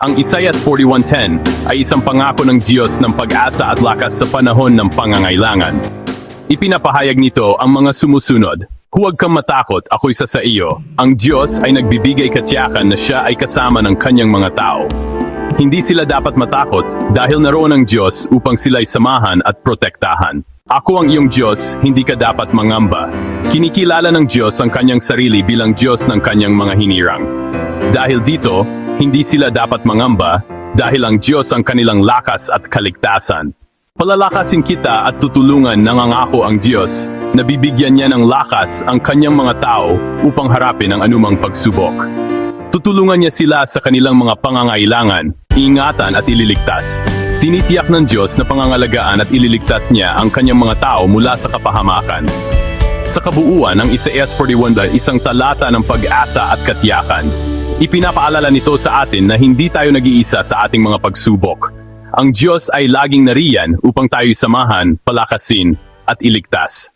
Ang Isaiah 41:10 ay isang pangako ng Diyos ng pag-asa at lakas sa panahon ng pangangailangan. Ipinapahayag nito ang mga sumusunod. Huwag kang matakot, ako'y sa iyo. Ang Diyos ay nagbibigay katiyakan na siya ay kasama ng kanyang mga tao. Hindi sila dapat matakot dahil naroon ang Diyos upang sila'y samahan at protektahan. Ako ang iyong Diyos, hindi ka dapat mangamba. Kinikilala ng Diyos ang kanyang sarili bilang Diyos ng kanyang mga hinirang. Dahil dito, hindi sila dapat mangamba dahil ang Diyos ang kanilang lakas at kaligtasan. Palalakasin kita at tutulungan, nangangako ang Diyos na bibigyan niya ng lakas ang kanyang mga tao upang harapin ang anumang pagsubok. Tutulungan niya sila sa kanilang mga pangangailangan, ingatan at ililigtas. Tinitiyak ng Diyos na pangangalagaan at ililigtas niya ang kanyang mga tao mula sa kapahamakan. Sa kabuuan, ang Isaiah 41 ay isang talata ng pag-asa at katiyakan. Ipinapaalala nito sa atin na hindi tayo nag-iisa sa ating mga pagsubok. Ang Diyos ay laging nariyan upang tayo'y samahan, palakasin at iligtas.